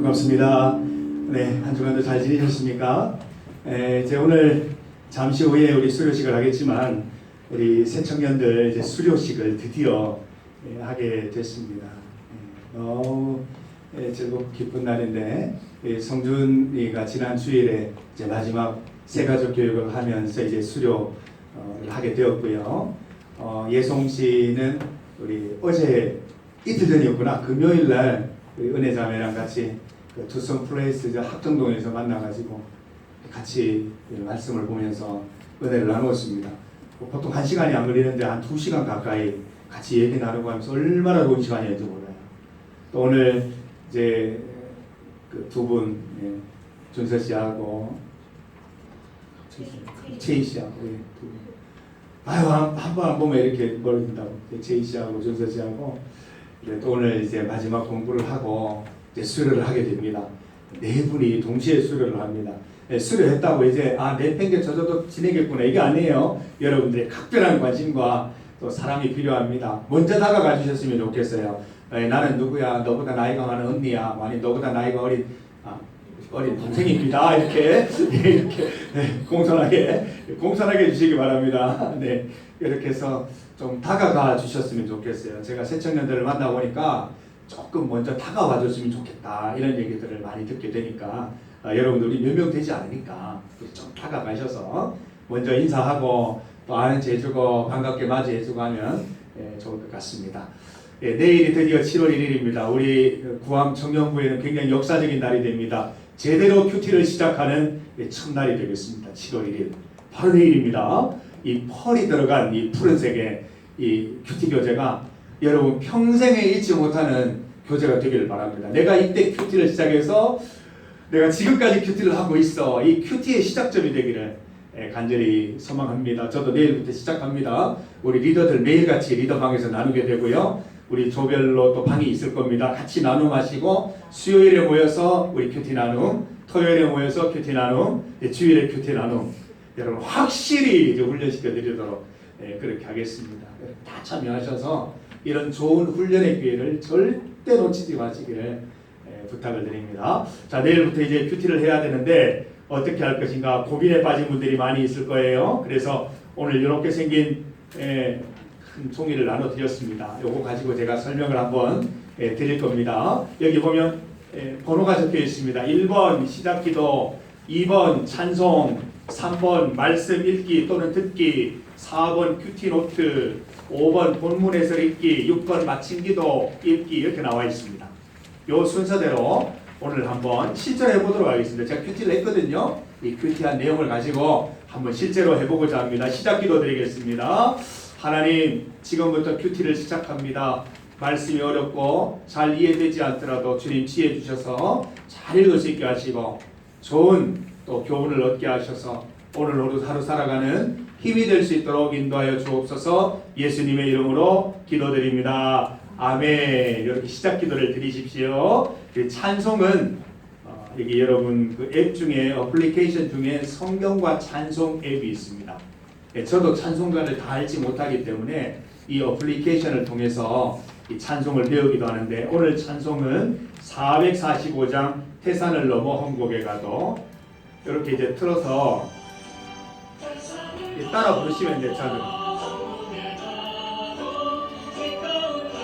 반갑습니다. 네, 한 주간도 잘 지내셨습니까? 이제 오늘 잠시 후에 우리 수료식을 하겠지만 우리 새 청년들 이제 수료식을 드디어 하게 됐습니다. 너무 즐겁고 기쁜 날인데 성준이가 지난 주일에 이제 마지막 새가족 교육을 하면서 이제 수료를 하게 되었고요. 예송 씨는 우리 어제 이틀 전이었구나. 금요일 날 은혜자매랑 같이 그 투썸 플레이스 합정동에서 만나가지고 같이 말씀을 보면서 은혜를 나누었습니다. 보통 1시간이 안 걸리는데 한 2시간 가까이 같이 얘기 나누고 하면서 얼마나 좋은 시간이었는지 몰라요. 또 오늘 이제 그 두 분, 준서 씨하고 최희 씨하고 두 분. 아유, 한 번 안 보면 이렇게 멀어진다고. 최희 씨하고 준서 씨하고 또 오늘 이제 마지막 공부를 하고 이제 수료를 하게 됩니다. 네 분이 동시에 수료를 합니다. 수료했다고 이제 내팽개쳐져도 지내겠구나 이게 아니에요. 여러분들의 각별한 관심과 또 사랑이 필요합니다. 먼저 다가가 주셨으면 좋겠어요. 나는 누구야? 너보다 나이가 많은 언니야. 아니 너보다 나이가 어린 동생입니다. 이렇게 공손하게 해주시기 바랍니다. 네, 이렇게 해서 좀 다가가 주셨으면 좋겠어요. 제가 새 청년들을 만나보니까 조금 먼저 다가와 줬으면 좋겠다 이런 얘기들을 많이 듣게 되니까 여러분들이 몇 명 되지 않으니까 좀 다가가셔서 먼저 인사하고 또 아는 체 해주고 반갑게 맞이해주고 하면 좋을 것 같습니다. 내일이 드디어 7월 1일입니다. 우리 구암 청년부에는 굉장히 역사적인 날이 됩니다. 제대로 큐티를 시작하는 첫날이 되겠습니다. 7월 1일 바로 내일입니다. 이 펄이 들어간 이 푸른색의 이 큐티 교재가 여러분 평생에 잊지 못하는 교재가 되기를 바랍니다. 내가 이때 큐티를 시작해서 내가 지금까지 큐티를 하고 있어. 이 큐티의 시작점이 되기를 간절히 소망합니다. 저도 내일부터 시작합니다. 우리 리더들 매일같이 리더방에서 나누게 되고요. 우리 조별로 또 방이 있을 겁니다. 같이 나눔하시고 수요일에 모여서 우리 큐티 나눔, 토요일에 모여서 큐티 나눔, 주일에 큐티 나눔 여러분 확실히 이제 훈련시켜 드리도록 그렇게 하겠습니다. 다 참여하셔서 이런 좋은 훈련의 기회를 절대 놓치지 마시기를 부탁을 드립니다. 자, 내일부터 이제 큐티를 해야 되는데 어떻게 할 것인가 고민에 빠진 분들이 많이 있을 거예요. 그래서 오늘 이렇게 생긴 큰 종이를 나눠드렸습니다. 요거 가지고 제가 설명을 한번 드릴 겁니다. 여기 보면 번호가 적혀 있습니다. 1번 시작기도, 2번 찬송, 3번 말씀 읽기 또는 듣기, 4번 큐티 노트, 5번 본문 해설 읽기, 6번 마침기도 읽기 이렇게 나와 있습니다. 요 순서대로 오늘 한번 실전해 보도록 하겠습니다. 제가 큐티를 했거든요. 이 큐티한 내용을 가지고 한번 실제로 해보고자 합니다. 시작 기도 드리겠습니다. 하나님, 지금부터 큐티를 시작합니다. 말씀이 어렵고 잘 이해되지 않더라도 주님 지혜 주셔서 잘 읽을 수 있게 하시고 좋은 또 교훈을 얻게 하셔서 오늘 하루 살아가는 힘이 될 수 있도록 인도하여 주옵소서. 예수님의 이름으로 기도드립니다. 아멘. 이렇게 시작 기도를 드리십시오. 그 찬송은 여기 여러분 그 앱 중에 어플리케이션 중에 성경과 찬송 앱이 있습니다. 저도 찬송가를 다 알지 못하기 때문에 이 어플리케이션을 통해서 이 찬송을 배우기도 하는데 오늘 찬송은 445장 태산을 넘어 험곡에 가도 이렇게 이제 틀어서 따라 부르시면 돼요.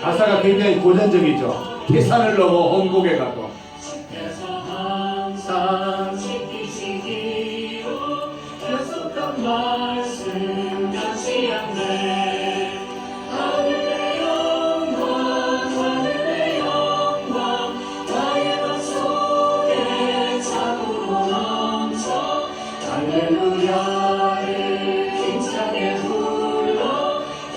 가사가 굉장히 고전적이죠. 태산을 넘어 험곡에 가도 항상 지키시기로 약속한 말씀 변치 않네. 하늘의 영광 나의 맘속에 참으로 넘쳐 할렐루야를 힘차게 불러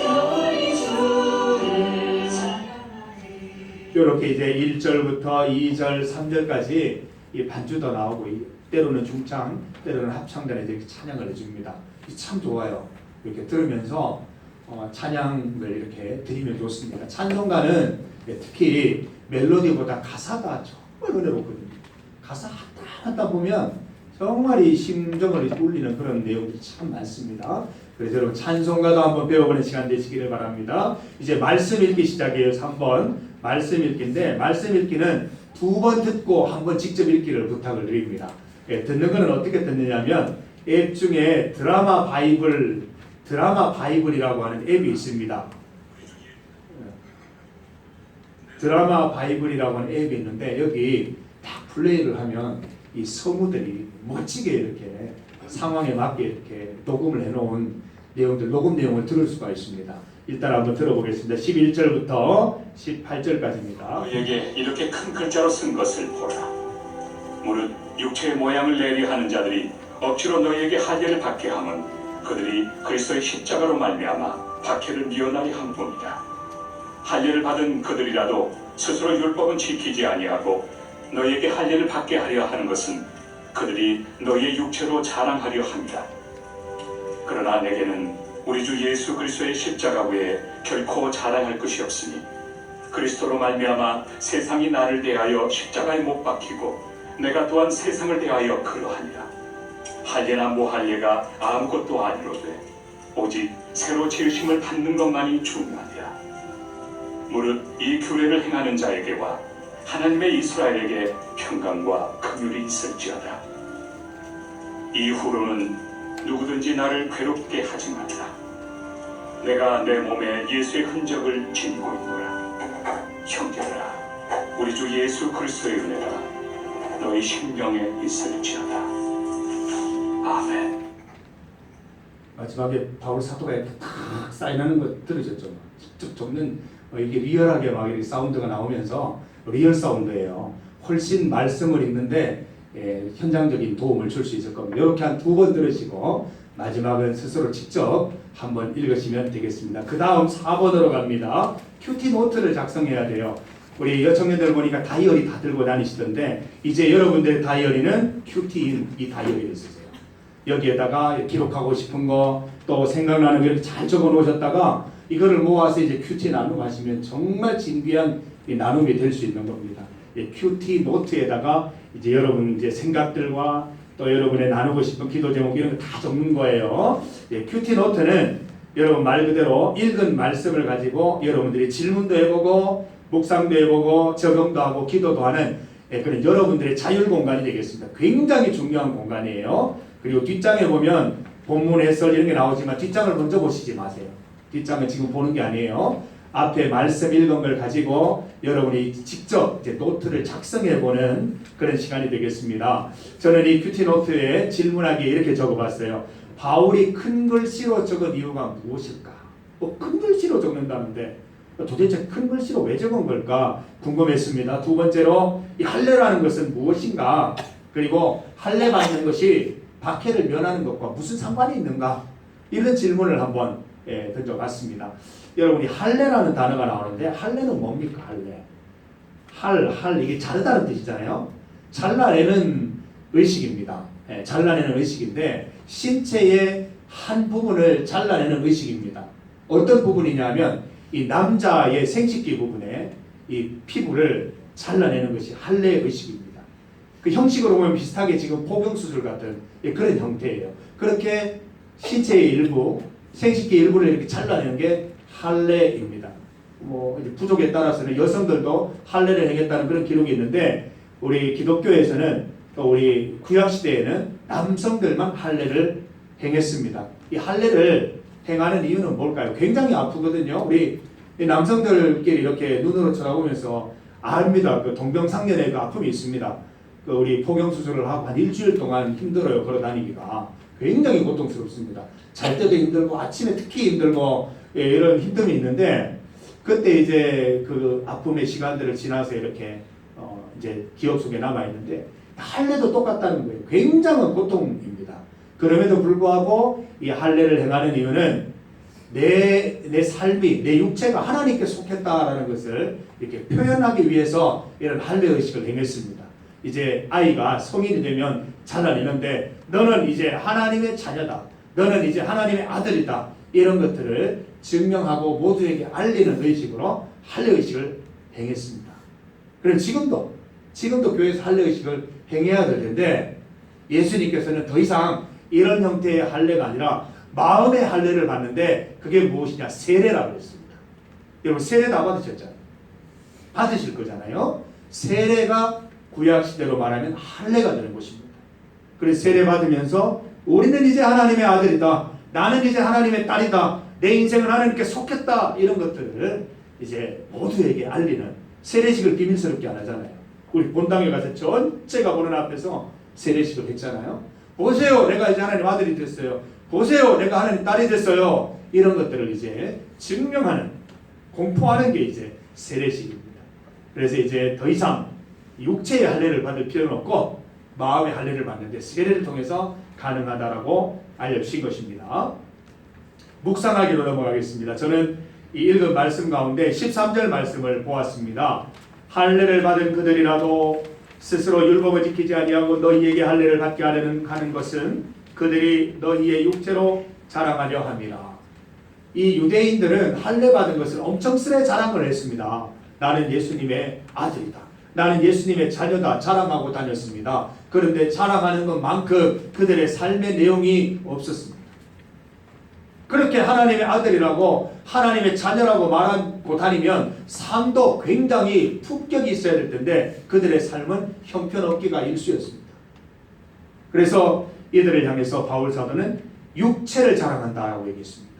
영원히 주를 찬양하리. 이렇게 이제 1절부터 2절, 3절까지 이 반주도 나오고 때로는 중창, 때로는 합창단에 이렇게 찬양을 해줍니다. 참 좋아요. 이렇게 들으면서 찬양을 이렇게 드리면 좋습니다. 찬송가는 특히 멜로디보다 가사가 정말 은혜롭거든요. 가사 하다 보면 정말 이 심정을 울리는 그런 내용들이 참 많습니다. 그래서 여러분 찬송가도 한번 배워보는 시간 되시기를 바랍니다. 이제 말씀 읽기 시작이에요. 3번 말씀 읽기인데 말씀 읽기는 두 번 듣고 한 번 직접 읽기를 부탁을 드립니다. 예, 듣는 거는 어떻게 듣느냐면 앱 중에 드라마 바이블이라고 하는 앱이 있습니다. 드라마 바이블이라고 하는 앱이 있는데 여기 딱 플레이를 하면 이 성우들이 멋지게 이렇게 상황에 맞게 이렇게 녹음을 해놓은 내용들, 녹음 내용을 들을 수가 있습니다. 일단 한번 들어보겠습니다. 11절부터 18절까지입니다. 너에게 이렇게 큰 글자로 쓴 것을 보라. 무릇 육체의 모양을 내리 하는 자들이 억지로 너에게 할례를 받게 하면 그들이 그리스도의 십자가로 말미암아 박해를 미워나리 함뿐이다. 할례를 받은 그들이라도 스스로 율법은 지키지 아니하고 너에게 할례를 받게 하려 하는 것은 그들이 너의 육체로 자랑하려 합니다. 그러나 내게는 우리 주 예수 그리스도의 십자가 외에 결코 자랑할 것이 없으니 그리스도로 말미암아 세상이 나를 대하여 십자가에 못 박히고 내가 또한 세상을 대하여 그러하니라. 할례나 무할례가 아무것도 아니로되 오직 새로 지으심을 받는 것만이 중요하니라. 무릇 이 규례를 행하는 자에게와 하나님의 이스라엘에게 평강과 긍휼이 있을지어다. 이후로는 누구든지 나를 괴롭게 하지 말라. 내가 내 몸에 예수의 흔적을 지니고 있노라. 형제들아, 우리 주 예수 그리스도의 은혜가 너희 심령에 있을지어다. 아멘. 마지막에 바울 사도가 이렇게 탁 사인하는 거 들으셨죠? 직접 적는 이게 리얼하게 막 이렇게 사운드가 나오면서 리얼 사운드예요. 훨씬 말씀을 읽는데 현장적인 도움을 줄 수 있을 겁니다. 이렇게 한 두 번 들으시고 마지막은 스스로 직접 한번 읽으시면 되겠습니다. 그 다음 4번으로 갑니다. 큐티 노트를 작성해야 돼요. 우리 여청년들 보니까 다이어리 다 들고 다니시던데 이제 여러분들의 다이어리는 큐티인 이 다이어리를 쓰세요. 여기에다가 기록하고 싶은 거 또 생각나는 거 이렇게 잘 적어 놓으셨다가 이거를 모아서 이제 큐티 나눔하시면 정말 진귀한 나눔이 될 수 있는 겁니다. 큐티 노트에다가 이제 여러분 이제 생각들과 또 여러분의 나누고 싶은 기도 제목 이런 거 다 적는 거예요. 큐티 노트는 여러분 말 그대로 읽은 말씀을 가지고 여러분들이 질문도 해보고 묵상도 해보고 적용도 하고 기도도 하는 그런 여러분들의 자율 공간이 되겠습니다. 굉장히 중요한 공간이에요. 그리고 뒷장에 보면 본문 해설 이런 게 나오지만 뒷장을 먼저 보시지 마세요. 뒷장은 지금 보는 게 아니에요. 앞에 말씀 읽은 걸 가지고 여러분이 직접 이제 노트를 작성해보는 그런 시간이 되겠습니다. 저는 이 큐티 노트에 질문하기에 이렇게 적어봤어요. 바울이 큰 글씨로 적은 이유가 무엇일까? 큰 글씨로 적는다는데 도대체 큰 글씨로 왜 적은 걸까 궁금했습니다. 두 번째로 이 할례라는 것은 무엇인가? 그리고 할례 받는 것이 박해를 면하는 것과 무슨 상관이 있는가? 이런 질문을 한번 던져봤습니다. 여러분이 할례라는 단어가 나오는데 할례는 뭡니까? 할례 이게 자르다는 뜻이잖아요. 잘라내는 의식입니다. 잘라내는 의식인데 신체의 한 부분을 잘라내는 의식입니다. 어떤 부분이냐면 이 남자의 생식기 부분에 이 피부를 잘라내는 것이 할례 의식입니다. 그 형식으로 보면 비슷하게 지금 포경수술 같은 그런 형태예요. 그렇게 신체의 일부, 생식기 일부를 이렇게 잘라내는 게 할례입니다. 뭐 부족에 따라서는 여성들도 할례를 행했다는 그런 기록이 있는데 우리 기독교에서는 또 우리 구약 시대에는 남성들만 할례를 행했습니다. 이 할례를 행하는 이유는 뭘까요? 굉장히 아프거든요. 우리 남성들끼리 이렇게 눈으로 쳐다보면서 압니다. 그 동병상련의 그 아픔이 있습니다. 그 우리 포경수술을 하고 한 일주일 동안 힘들어요. 걸어다니기가 굉장히 고통스럽습니다. 잘 때도 힘들고 아침에 특히 힘들고 이런 힘듦이 있는데 그때 이제 그 아픔의 시간들을 지나서 이렇게 이제 기억 속에 남아 있는데 할례도 똑같다는 거예요. 굉장한 고통입니다. 그럼에도 불구하고 이 할례를 행하는 이유는 내 삶이 내 육체가 하나님께 속했다라는 것을 이렇게 표현하기 위해서 이런 할례 의식을 행했습니다. 이제 아이가 성인이 되면 잘라내는데 너는 이제 하나님의 자녀다. 너는 이제 하나님의 아들이다. 이런 것들을 증명하고 모두에게 알리는 의식으로 할례 의식을 행했습니다. 그럼 지금도 교회에서 할례 의식을 행해야 될 텐데 예수님께서는 더 이상 이런 형태의 할례가 아니라 마음의 할례를 받는데 그게 무엇이냐? 세례라고 했습니다. 여러분 세례 다 받으셨잖아요. 받으실 거잖아요. 세례가 구약 시대로 말하면 할례가 되는 것입니다. 그래서 세례 받으면서 우리는 이제 하나님의 아들이다. 나는 이제 하나님의 딸이다. 내 인생은 하나님께 속했다. 이런 것들을 이제 모두에게 알리는 세례식을 비밀스럽게 안 하잖아요. 우리 본당에 가서 전체가 보는 앞에서 세례식을 했잖아요. 보세요, 내가 이제 하나님 아들이 됐어요. 보세요, 내가 하나님 딸이 됐어요. 이런 것들을 이제 증명하는, 공포하는 게 이제 세례식입니다. 그래서 이제 더 이상 육체의 할례를 받을 필요는 없고 마음의 할례를 받는데 세례를 통해서 가능하다라고 알려주신 것입니다. 묵상하기로 넘어가겠습니다. 저는 이 읽은 말씀 가운데 13절 말씀을 보았습니다. 할례를 받은 그들이라도 스스로 율법을 지키지 아니하고 너희에게 할례를 받게 하는 것은 그들이 너희의 육체로 자랑하려 함이라. 이 유대인들은 할례 받은 것을 엄청 스레 자랑을 했습니다. 나는 예수님의 아들이다. 나는 예수님의 자녀다. 자랑하고 다녔습니다. 그런데 자랑하는 것만큼 그들의 삶의 내용이 없었습니다. 그렇게 하나님의 아들이라고 하나님의 자녀라고 말하고 다니면 삶도 굉장히 품격이 있어야 될 텐데 그들의 삶은 형편없기가 일쑤였습니다. 그래서 이들을 향해서 바울 사도는 육체를 자랑한다라고 얘기했습니다.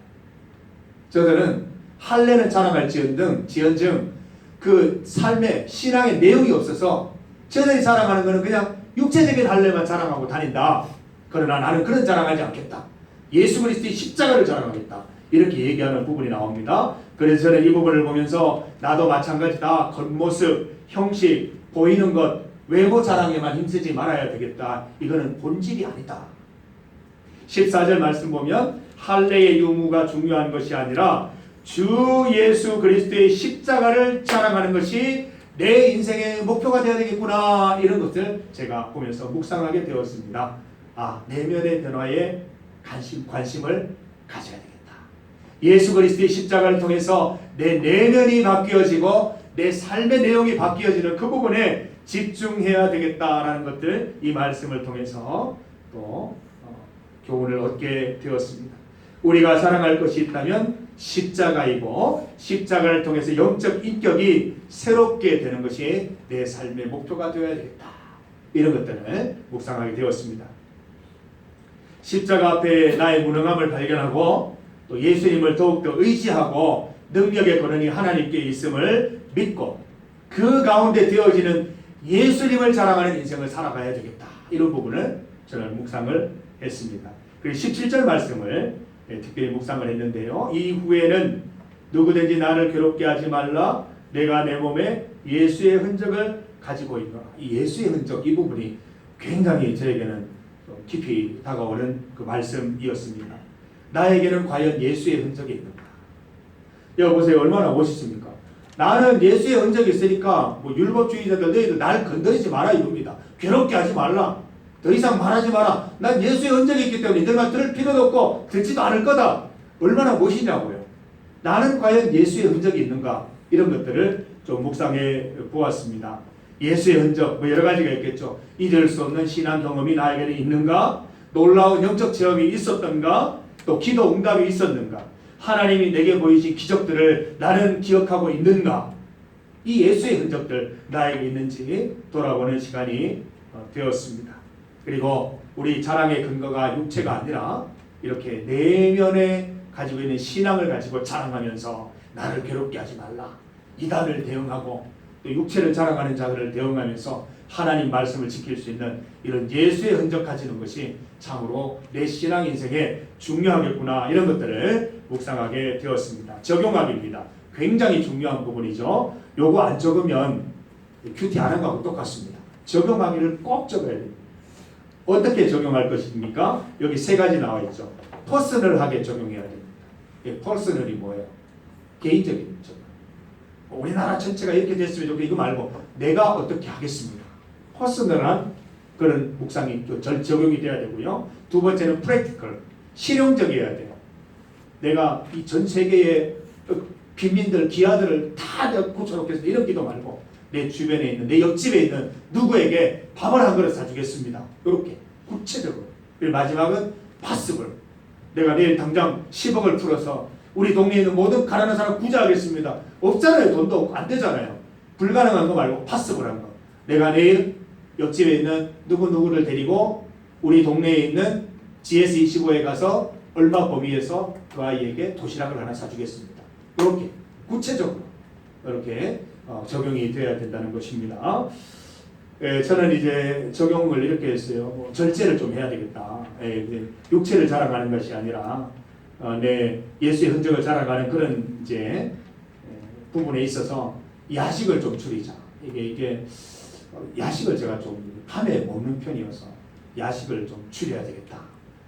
저들은 할례는 자랑할지언정 그 삶의 신앙의 내용이 없어서 저들이 자랑하는 것은 그냥 육체적인 할례만 자랑하고 다닌다. 그러나 나는 그런 자랑하지 않겠다. 예수 그리스도의 십자가를 자랑하겠다. 이렇게 얘기하는 부분이 나옵니다. 그래서 저는 이 부분을 보면서 나도 마찬가지다. 겉모습, 형식, 보이는 것, 외모 자랑에만 힘쓰지 말아야 되겠다. 이거는 본질이 아니다. 14절 말씀 보면 할례의 유무가 중요한 것이 아니라 주 예수 그리스도의 십자가를 자랑하는 것이 내 인생의 목표가 되어야 되겠구나. 이런 것을 제가 보면서 묵상하게 되었습니다. 내면의 변화에 관심을 가져야 되겠다. 예수 그리스도의 십자가를 통해서 내 내면이 바뀌어지고 내 삶의 내용이 바뀌어지는 그 부분에 집중해야 되겠다라는 것들 이 말씀을 통해서 또 교훈을 얻게 되었습니다. 우리가 사랑할 것이 있다면 십자가이고 십자가를 통해서 영적 인격이 새롭게 되는 것이 내 삶의 목표가 되어야 되겠다. 이런 것들을 묵상하게 되었습니다. 십자가 앞에 나의 무능함을 발견하고 또 예수님을 더욱더 의지하고 능력의 권한이 하나님께 있음을 믿고 그 가운데 되어지는 예수님을 자랑하는 인생을 살아가야 되겠다. 이런 부분을 저는 묵상을 했습니다. 그리고 17절 말씀을 특별히 묵상을 했는데요. 이후에는 누구든지 나를 괴롭게 하지 말라. 내가 내 몸에 예수의 흔적을 가지고 있노라. 이 예수의 흔적 이 부분이 굉장히 저에게는 깊이 다가오는 그 말씀이었습니다. 나에게는 과연 예수의 흔적이 있는가? 여보세요. 얼마나 멋있습니까? 나는 예수의 흔적이 있으니까 율법주의자들 너희들 날 건드리지 마라 이겁니다. 괴롭게 하지 말라. 더 이상 말하지 마라. 난 예수의 흔적이 있기 때문에 내 말 들을 필요도 없고 듣지도 않을 거다. 얼마나 멋있냐고요. 나는 과연 예수의 흔적이 있는가? 이런 것들을 좀 묵상해 보았습니다. 예수의 흔적 여러 가지가 있겠죠. 잊을 수 없는 신앙 경험이 나에게는 있는가? 놀라운 영적 체험이 있었던가? 또 기도 응답이 있었는가? 하나님이 내게 보이신 기적들을 나는 기억하고 있는가? 이 예수의 흔적들 나에게 있는지 돌아보는 시간이 되었습니다. 그리고 우리 자랑의 근거가 육체가 아니라 이렇게 내면에 가지고 있는 신앙을 가지고 자랑하면서 나를 괴롭게 하지 말라. 이단을 대응하고 또 육체를 자랑하는 자들을 대응하면서 하나님 말씀을 지킬 수 있는 이런 예수의 흔적 가지는 것이 참으로 내 신앙 인생에 중요하겠구나. 이런 것들을 묵상하게 되었습니다. 적용하기입니다. 굉장히 중요한 부분이죠. 요거 안 적으면 큐티 안 한 거하고 똑같습니다. 적용하기를 꼭 적어야 됩니다. 어떻게 적용할 것입니까? 여기 세 가지 나와 있죠. 퍼스널하게 적용해야 됩니다. 퍼스널이 뭐예요? 개인적인 적용. 우리나라 전체가 이렇게 됐으면 좋겠고 이거 말고 내가 어떻게 하겠습니다. 퍼스널한 그런 묵상이 적용이 돼야 되고요. 두 번째는 프랙티컬, 실용적이어야 돼요. 내가 이 전 세계의 빈민들, 기아들을 다 고쳐놓겠습니다. 이런 기도 말고 내 주변에 있는, 내 옆집에 있는 누구에게 밥을 한 그릇 사주겠습니다. 이렇게 구체적으로. 그리고 마지막은 파스블. 내가 내일 당장 10억을 풀어서 우리 동네에 있는 모든 가난한 사람 구제하겠습니다. 없잖아요. 돈도 없고 안 되잖아요. 불가능한 거 말고 파서블한 거. 내가 내일 옆집에 있는 누구누구를 데리고 우리 동네에 있는 GS25에 가서 얼마 범위에서 그 아이에게 도시락을 하나 사주겠습니다. 이렇게 구체적으로 이렇게 적용이 되어야 된다는 것입니다. 저는 이제 적용을 이렇게 했어요. 절제를 좀 해야 되겠다. 육체를 자랑하는 것이 아니라 내 예수의 흔적을 자랑하는 그런 이제 부분에 있어서 야식을 좀 줄이자. 이게 야식을 제가 좀 밤에 먹는 편이어서 야식을 좀 줄여야 되겠다.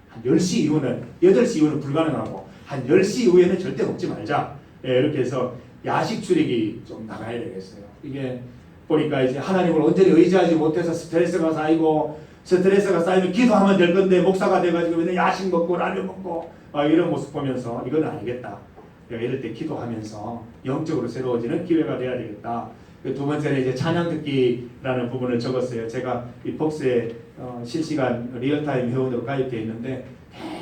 한 10시 이후는 8시 이후는 불가능하고 한 10시 이후에는 절대 먹지 말자. 이렇게 해서 야식 줄이기 좀 나가야 되겠어요. 이게 보니까 이제 하나님을 온전히 의지하지 못해서 스트레스가 쌓이고 스트레스가 쌓이면 기도하면 될 건데 목사가 돼가지고 맨날 야식 먹고 라면 먹고 이런 모습 보면서 이건 아니겠다. 내가 이럴 때 기도하면서 영적으로 새로워지는 기회가 돼야 되겠다. 두 번째는 이제 찬양 듣기라는 부분을 적었어요. 제가 이 복스에 실시간 리얼타임 회원으로 가입되어 있는데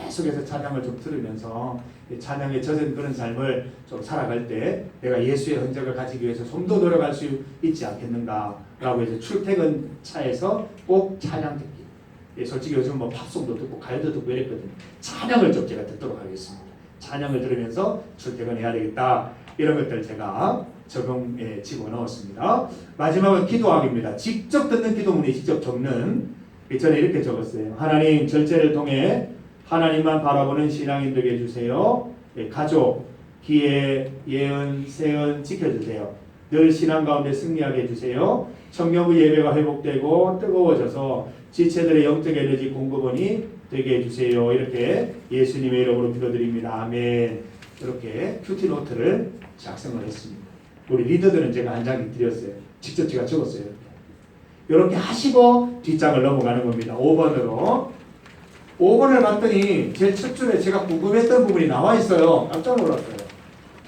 계속해서 찬양을 좀 들으면서 찬양에 젖은 그런 삶을 좀 살아갈 때 내가 예수의 흔적을 가지기 위해서 좀 더 노력할 수 있지 않겠는가라고 해서 출퇴근 차에서 꼭 찬양 듣기. 솔직히 요즘 뭐 팝송도 듣고 가요도 듣고 이랬거든요. 찬양을 좀 제가 듣도록 하겠습니다. 찬양을 들으면서 출퇴근해야 되겠다. 이런 것들 제가 적용에 집어넣었습니다. 마지막은 기도하기입니다. 직접 듣는 기도문이 직접 적는. 전에 이렇게 적었어요. 하나님 절제를 통해 하나님만 바라보는 신앙인 되게 해주세요. 가족, 기회, 예언, 세언 지켜주세요. 늘 신앙 가운데 승리하게 해주세요. 청년부 예배가 회복되고 뜨거워져서 지체들의 영적 에너지 공급원이 되게 해주세요. 이렇게 예수님의 이름으로 기도드립니다. 아멘. 이렇게 큐티 노트를 작성을 했습니다. 우리 리더들은 제가 한 장 드렸어요. 직접 제가 적었어요. 이렇게 하시고 뒷장을 넘어가는 겁니다. 5번으로. 5번을 봤더니 제일 첫 줄에 제가 궁금했던 부분이 나와 있어요. 깜짝 놀랐어요.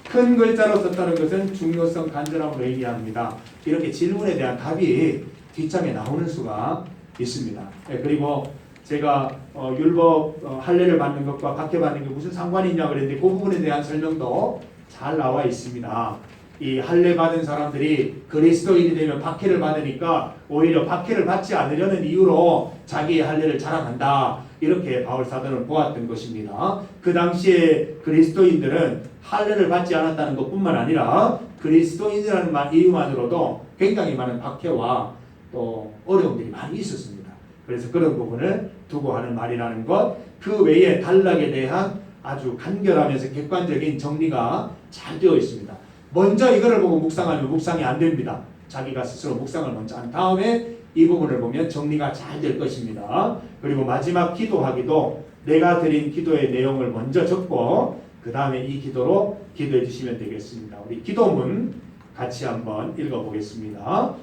큰 글자로 썼다는 것은 중요성 간절함을 의미합니다. 이렇게 질문에 대한 답이 뒷장에 나오는 수가 있습니다. 그리고 제가 율법 할례를 받는 것과 박해 받는 게 무슨 상관이 있냐 그랬는데 그 부분에 대한 설명도 잘 나와 있습니다. 이 할례 받은 사람들이 그리스도인이 되면 박해를 받으니까 오히려 박해를 받지 않으려는 이유로 자기의 할례를 자랑한다. 이렇게 바울 사도는 보았던 것입니다. 그 당시에 그리스도인들은 할례를 받지 않았다는 것뿐만 아니라 그리스도인이라는 이유만으로도 굉장히 많은 박해와 또 어려움들이 많이 있었습니다. 그래서 그런 부분을 두고 하는 말이라는 것, 그 외에 단락에 대한 아주 간결하면서 객관적인 정리가 잘 되어 있습니다. 먼저 이거를 보고 묵상하면 묵상이 안 됩니다. 자기가 스스로 묵상을 먼저 한 다음에 이 부분을 보면 정리가 잘 될 것입니다. 그리고 마지막 기도하기도 내가 드린 기도의 내용을 먼저 적고 그 다음에 이 기도로 기도해 주시면 되겠습니다. 우리 기도문 같이 한번 읽어보겠습니다.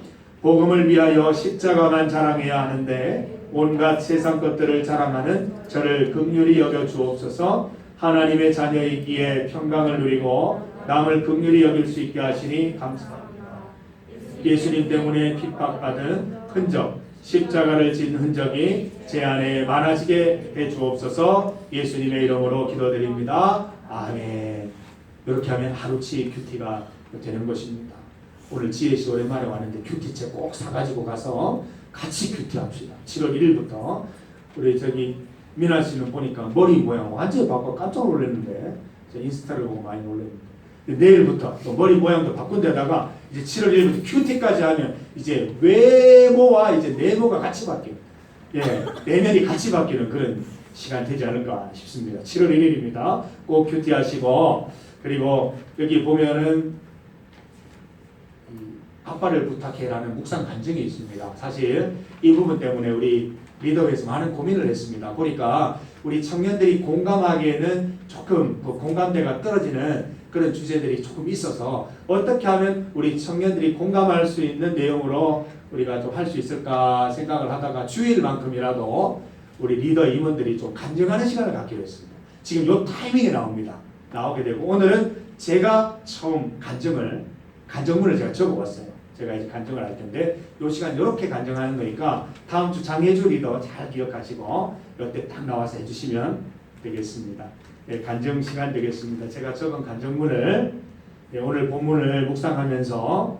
복음을 위하여 십자가만 자랑해야 하는데 온갖 세상 것들을 자랑하는 저를 긍휼히 여겨 주옵소서. 하나님의 자녀이기에 평강을 누리고 남을 긍휼히 여길 수 있게 하시니 감사합니다. 예수님 때문에 핍박받은 흔적, 십자가를 진 흔적이 제 안에 많아지게 해 주옵소서. 예수님의 이름으로 기도드립니다. 아멘. 이렇게 하면 하루치 큐티가 되는 것입니다. 오늘 지혜씨 오랜만에 왔는데 큐티책 꼭 사가지고 가서 같이 큐티합시다. 7월 1일부터 우리 저기 미나 씨는 보니까 머리 모양 완전히 바꿔 깜짝 놀랐는데 제 인스타를 보고 많이 놀랐는데 내일부터 또 머리 모양도 바꾼 데다가 이제 7월 1일부터 큐티까지 하면 이제 외모와 이제 내모가 같이 바뀌는 내면이 같이 바뀌는 그런 시간 되지 않을까 싶습니다. 7월 1일입니다. 꼭 큐티 하시고 그리고 여기 보면은 아빠를 부탁해라는 묵상 간증이 있습니다. 사실 이 부분 때문에 우리 리더회에서 많은 고민을 했습니다. 보니까 우리 청년들이 공감하기에는 조금 그 공감대가 떨어지는 그런 주제들이 조금 있어서 어떻게 하면 우리 청년들이 공감할 수 있는 내용으로 우리가 좀 할 수 있을까 생각을 하다가 주일만큼이라도 우리 리더 임원들이 좀 간증하는 시간을 갖기로 했습니다. 지금 요 타이밍에 나오게 되고 오늘은 제가 처음 간증문을 제가 적어봤어요. 제가 이제 간증을 할 텐데 이 시간 이렇게 간증하는 거니까 다음 주 장혜주 리더 잘 기억하시고 이때 딱 나와서 해주시면 되겠습니다. 간증 시간 되겠습니다. 제가 적은 간증문을 오늘 본문을 묵상하면서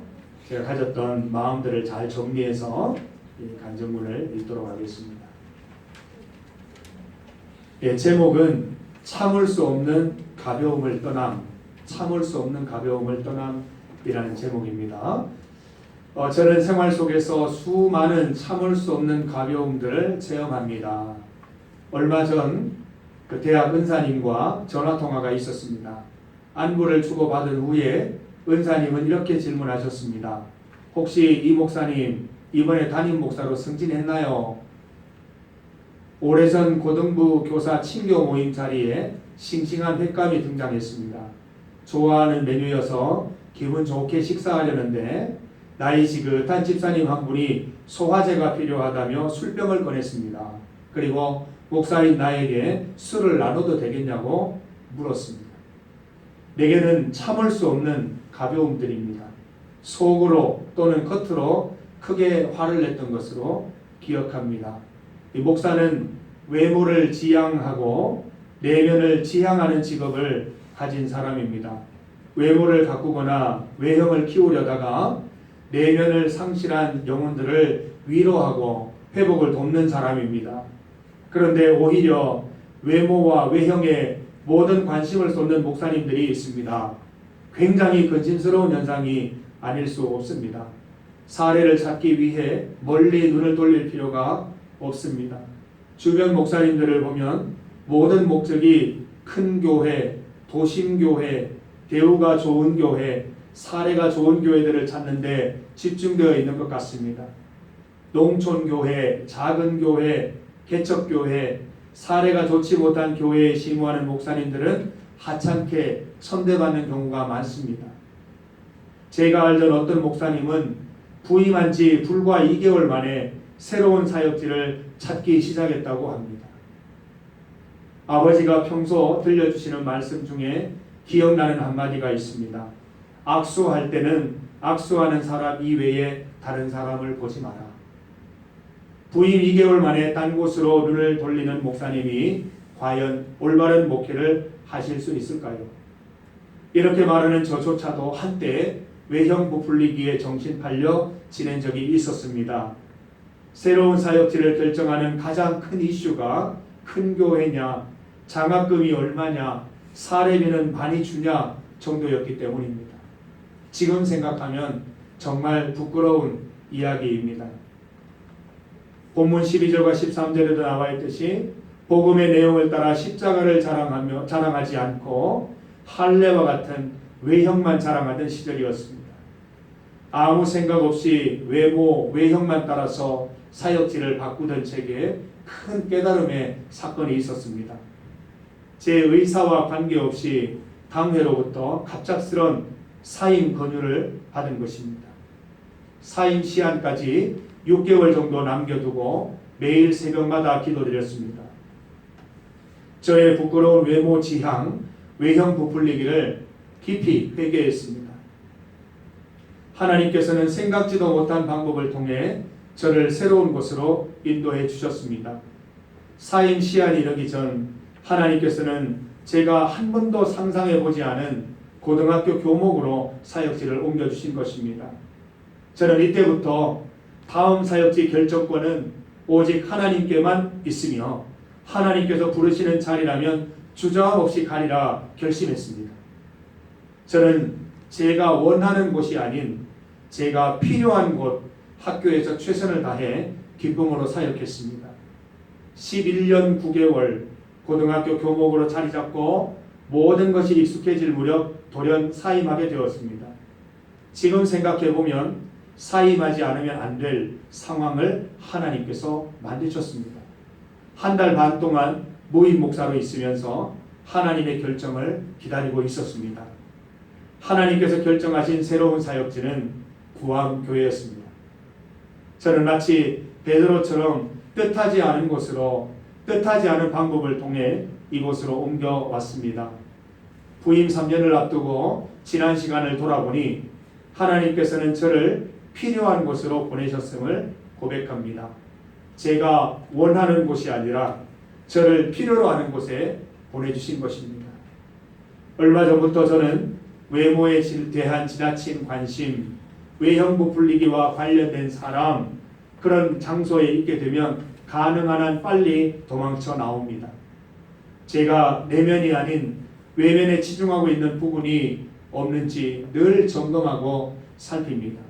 제가 가졌던 마음들을 잘 정리해서 이 간증문을 읽도록 하겠습니다. 예, 제목은 참을 수 없는 가벼움을 떠남, 참을 수 없는 가벼움을 떠남이라는 제목입니다. 저는 생활 속에서 수많은 참을 수 없는 가벼움들을 체험합니다. 얼마 전 그 대학 은사님과 전화 통화가 있었습니다. 안부를 주고받은 후에 은사님은 이렇게 질문하셨습니다. 혹시 이 목사님 이번에 담임 목사로 승진했나요? 오래전 고등부 교사 친교 모임 자리에 싱싱한 횟감이 등장했습니다. 좋아하는 메뉴여서 기분 좋게 식사하려는데 나이 지긋한 집사님 한 분이 소화제가 필요하다며 술병을 꺼냈습니다. 그리고 목사인 나에게 술을 나눠도 되겠냐고 물었습니다. 내게는 참을 수 없는 가벼움들입니다. 속으로 또는 겉으로 크게 화를 냈던 것으로 기억합니다. 이 목사는 외모를 지향하고 내면을 지향하는 직업을 가진 사람입니다. 외모를 가꾸거나 외형을 키우려다가 내면을 상실한 영혼들을 위로하고 회복을 돕는 사람입니다. 그런데 오히려 외모와 외형에 모든 관심을 쏟는 목사님들이 있습니다. 굉장히 근심스러운 현상이 아닐 수 없습니다. 사례를 찾기 위해 멀리 눈을 돌릴 필요가 없습니다. 주변 목사님들을 보면 모든 목적이 큰 교회, 도심교회, 대우가 좋은 교회, 사례가 좋은 교회들을 찾는데 집중되어 있는 것 같습니다. 농촌교회, 작은 교회, 개척교회, 사례가 좋지 못한 교회에 심호하는 목사님들은 하찮게 천대받는 경우가 많습니다. 제가 알던 어떤 목사님은 부임한 지 불과 2개월 만에 새로운 사역지를 찾기 시작했다고 합니다. 아버지가 평소 들려주시는 말씀 중에 기억나는 한마디가 있습니다. 악수할 때는 악수하는 사람 이외에 다른 사람을 보지 마라. 부임 2개월 만에 딴 곳으로 눈을 돌리는 목사님이 과연 올바른 목회를 하실 수 있을까요? 이렇게 말하는 저조차도 한때 외형 부풀리기에 정신 팔려 지낸 적이 있었습니다. 새로운 사역지를 결정하는 가장 큰 이슈가 큰 교회냐, 장학금이 얼마냐, 사례비는 많이 주냐 정도였기 때문입니다. 지금 생각하면 정말 부끄러운 이야기입니다. 본문 12절과 13절에도 나와 있듯이 복음의 내용을 따라 십자가를 자랑하지 않고 할례와 같은 외형만 자랑하던 시절이었습니다. 아무 생각 없이 외모, 외형만 따라서 사역지를 바꾸던 책에 큰 깨달음의 사건이 있었습니다. 제 의사와 관계없이 당회로부터 갑작스런 사임 권유를 받은 것입니다. 사임 시한까지 6개월 정도 남겨두고 매일 새벽마다 기도드렸습니다. 저의 부끄러운 외모 지향, 외형 부풀리기를 깊이 회개했습니다. 하나님께서는 생각지도 못한 방법을 통해 저를 새로운 곳으로 인도해 주셨습니다. 사임 시한이 이르기 전 하나님께서는 제가 한 번도 상상해 보지 않은 고등학교 교목으로 사역지를 옮겨주신 것입니다. 저는 이때부터 다음 사역지 결정권은 오직 하나님께만 있으며 하나님께서 부르시는 자리라면 주저함 없이 가리라 결심했습니다. 저는 제가 원하는 곳이 아닌 제가 필요한 곳 학교에서 최선을 다해 기쁨으로 사역했습니다. 11년 9개월 고등학교 교목으로 자리 잡고 모든 것이 익숙해질 무렵 돌연 사임하게 되었습니다. 지금 생각해보면 사임하지 않으면 안 될 상황을 하나님께서 만드셨습니다. 한 달 반 동안 무임 목사로 있으면서 하나님의 결정을 기다리고 있었습니다. 하나님께서 결정하신 새로운 사역지는 구암교회였습니다. 저는 마치 베드로처럼 뜻하지 않은 곳으로 뜻하지 않은 방법을 통해 이곳으로 옮겨왔습니다. 부임 3년을 앞두고 지난 시간을 돌아보니 하나님께서는 저를 필요한 곳으로 보내셨음을 고백합니다. 제가 원하는 곳이 아니라 저를 필요로 하는 곳에 보내주신 것입니다. 얼마 전부터 저는 외모에 대한 지나친 관심, 외형부 불리기와 관련된 사람, 그런 장소에 있게 되면 가능한 한 빨리 도망쳐 나옵니다. 제가 내면이 아닌 외면에 치중하고 있는 부분이 없는지 늘 점검하고 살핍니다.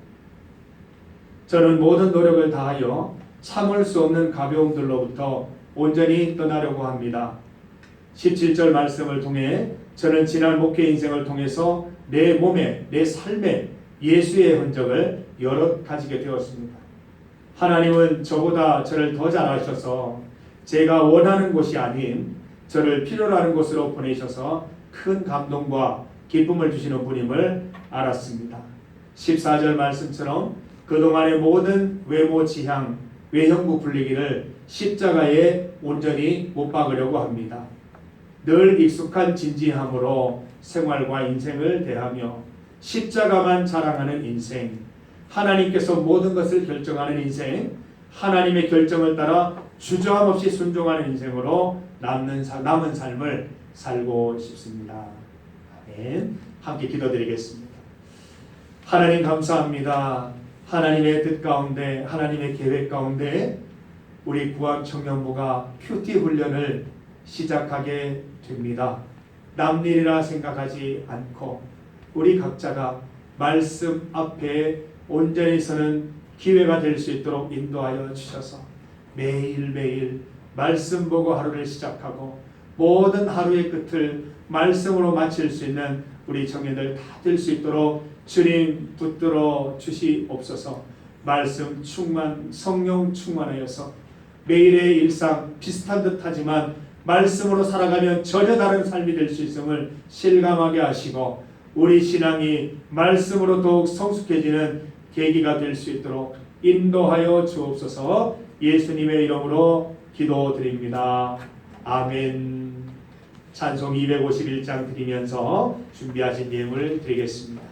저는 모든 노력을 다하여 참을 수 없는 가벼움들로부터 온전히 떠나려고 합니다. 17절 말씀을 통해 저는 지난 목회 인생을 통해서 내 몸에, 내 삶에 예수의 흔적을 여럿 가지게 되었습니다. 하나님은 저보다 저를 더 잘 아셔서 제가 원하는 곳이 아닌 저를 필요로 하는 곳으로 보내셔서 큰 감동과 기쁨을 주시는 분임을 알았습니다. 14절 말씀처럼 그동안의 모든 외모 지향, 외형부 불리기를 십자가에 온전히 못 박으려고 합니다. 늘 익숙한 진지함으로 생활과 인생을 대하며 십자가만 자랑하는 인생, 하나님께서 모든 것을 결정하는 인생, 하나님의 결정을 따라 주저함 없이 순종하는 인생으로 남은 삶을 살고 싶습니다. 아멘. 함께 기도드리겠습니다. 하나님 감사합니다. 하나님의 뜻 가운데, 하나님의 계획 가운데 우리 구학 청년부가 큐티 훈련을 시작하게 됩니다. 남일이라 생각하지 않고 우리 각자가 말씀 앞에 온전히 서는 기회가 될 수 있도록 인도하여 주셔서 매일매일 말씀 보고 하루를 시작하고 모든 하루의 끝을 말씀으로 마칠 수 있는 우리 청년들 다 될 수 있도록 주님 붙들어 주시옵소서. 말씀 충만, 성령 충만하여서 매일의 일상 비슷한 듯하지만 말씀으로 살아가면 전혀 다른 삶이 될 수 있음을 실감하게 하시고 우리 신앙이 말씀으로 더욱 성숙해지는 계기가 될 수 있도록 인도하여 주옵소서. 예수님의 이름으로 기도드립니다. 아멘. 찬송 251장 드리면서 준비하신 예물 드리겠습니다.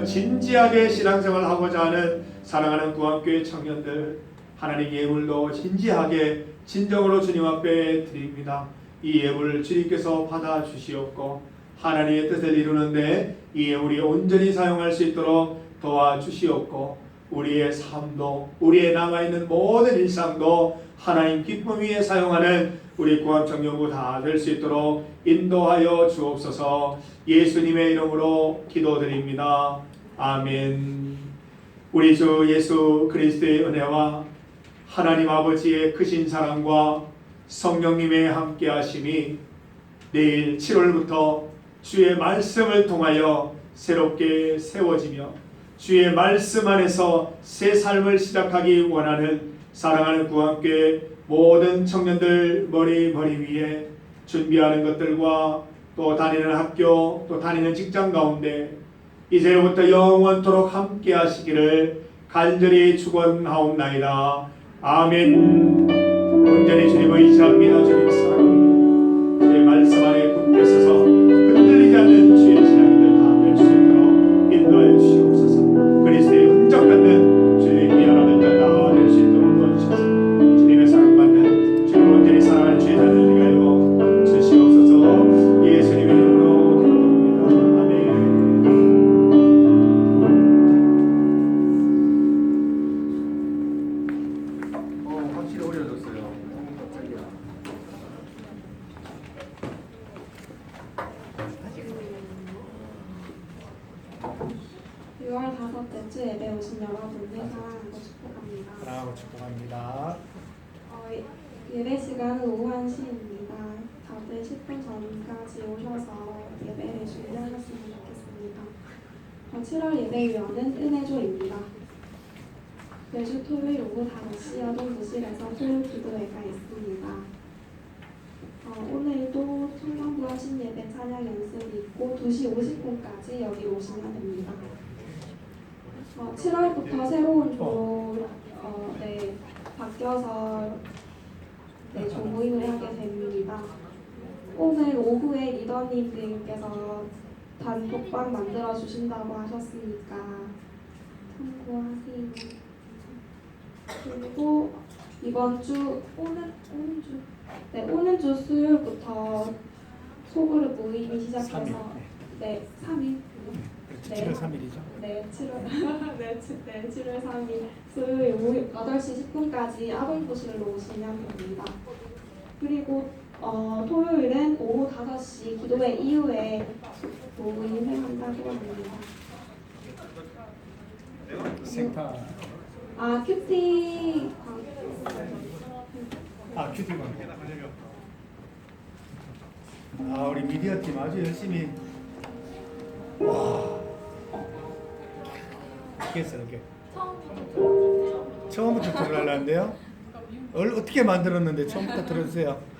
진지하게 신앙생활을 하고자 하는 사랑하는 구원교회 청년들, 하나님 예물도 진지하게 진정으로 주님 앞에 드립니다. 이 예물을 주님께서 받아 주시옵고 하나님의 뜻을 이루는데 이 예물이 온전히 사용할 수 있도록 도와주시옵고 우리의 삶도, 우리의 남아있는 모든 일상도 하나님 기쁨 위에 사용하는 우리 구원 청년부 다 될 수 있도록 인도하여 주옵소서. 예수님의 이름으로 기도드립니다. 아멘. 우리 주 예수 그리스도의 은혜와 하나님 아버지의 크신 사랑과 성령님의 함께하심이 내일 7월부터 주의 말씀을 통하여 새롭게 세워지며 주의 말씀 안에서 새 삶을 시작하기 원하는 사랑하는 구원교회 모든 청년들 머리 위에 준비하는 것들과 또 다니는 학교, 또 다니는 직장 가운데 이제부터 영원토록 함께 하시기를 간절히 축원하옵나이다. 아멘. 온전히 주님을 의지합니다. 주님 사랑합니다. 주의 말씀 안에 굳게 서서 흔들리지 않는 주의 신앙인들 다 될 수 있도록 인도하여 주시옵소서. 그리스도의 흔적 갖는 주의 귀한 아들들 다 될 수 있도록 도와주셔서 주님의 사랑받는 주님을 온전히 사랑하는 주의 자녀들이 되어 주시옵소서. 예수님의 이름으로 기도드립니다. 아멘. 확실히 어려졌어요. 갑자기야. 예배 오신 여러분을 사랑하고 축복합니다. 사랑하고 축복합니다. 예배 시간은 오후 1시입니다. 다들 10분 전까지 오셔서 예배를 준비하셨으면 좋겠습니다. 7월 예배위원은 은혜조입니다. 매주 토요일 오후 5시 여동부실에서 토요일 기도회가 있습니다. 오늘도 청년부하신 예배 찬양 연습이 있고 2시 50분까지 여기 오시면 됩니다. 7월부터 새로운 조로 바뀌어서 조모임을 하게 됩니다. 오늘 오후에 리더님들께서 단톡방 만들어 주신다고 하셨으니까 참고하세요. 그리고 이번 주 오는 주 수요일부터 소그룹 모임이 시작해서 3일. 7월 3일이죠. 네, 7월 3일 수요일 오후 8시 10분까지 아동부실로 오시면 됩니다. 그리고 토요일은 오후 5시 기도회 이후에 모임을 한다고 합니다. 생파. 큐티 큐티 광고. 우리 미디어 팀 아주 열심히. 와. 이렇게 처음부터 들으려는데요. 어떻게 만들었는데 처음부터 들어주세요.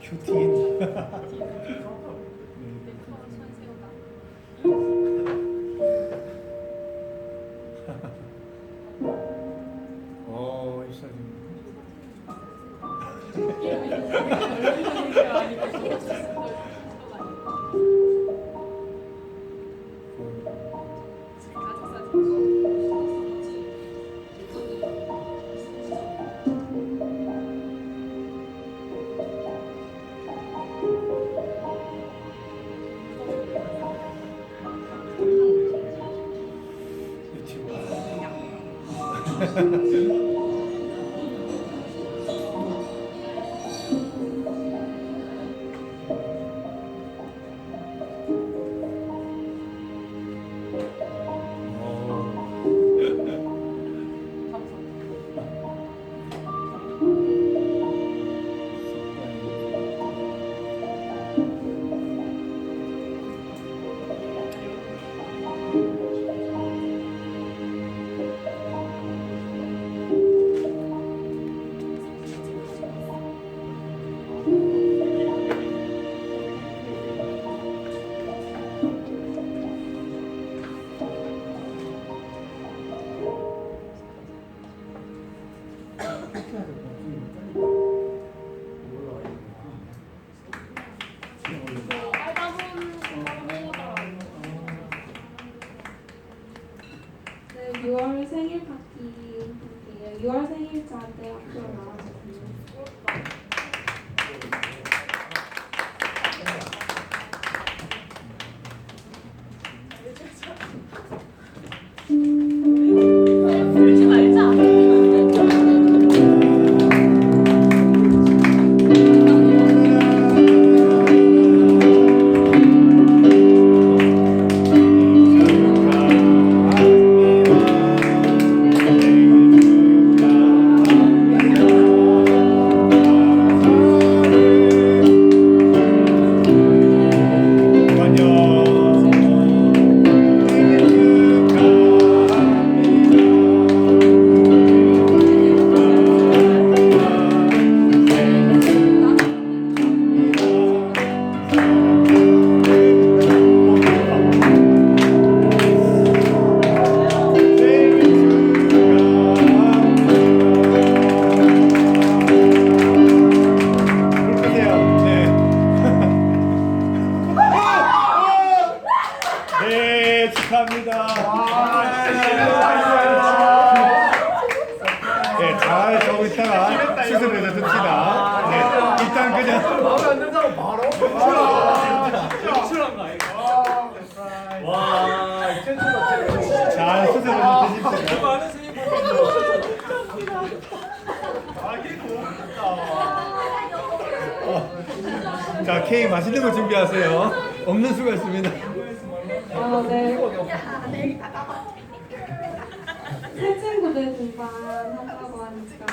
큐틴. 그냥 마음에 안 든다고 바로. 출한 거 아이가? 와, 최초다. 잘 수세를 드십시오. 많은 스님 자, 케이크 맛있는 거 준비하세요. 없는 수가 있습니다. 네. 새 친구들 등반 한다고 하니까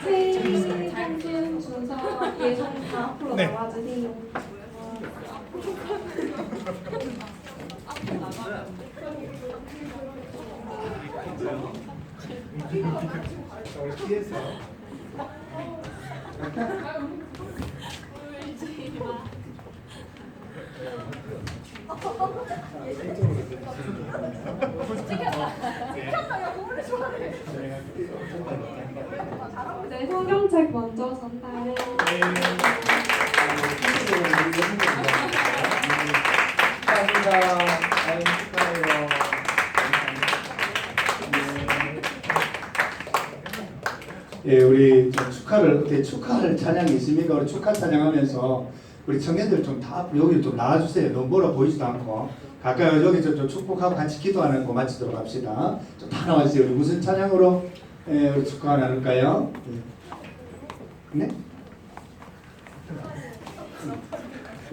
새 평균 순서 예정 다 앞으로 네. 나와주세요. 네, 성경책 먼저 전달해. 감사합니다. 아유, 축하해요. 예, 우리 좀 축하를 어떻게 축하할 찬양이 있습니까? 우리 축하 찬양하면서 우리 청년들 좀 다 여기 좀 나와주세요. 너무 멀어 보이지도 않고 가까이 여기 좀 축복하고 같이 기도하는 거 마치도록 합시다. 좀 다 나와주세요. 우리 무슨 찬양으로 우리 축하 나눌까요? 네?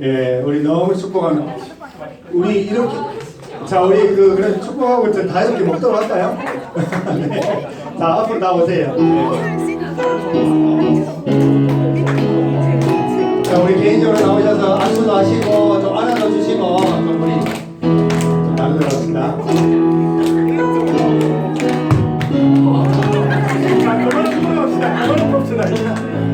예, 우리 너무 축복하는 우리 이렇게 자 우리 그런 축복하고 다 이렇게 먹도록 할까요? 네. 자 앞으로 나오세요. 자 우리 개인적으로 나오셔서 안수도 하시고 좀 안아도 주시고 좀 우리 좀 나누도록 합시다. 자, 그만 풀어봅시다. 그만 봅시다.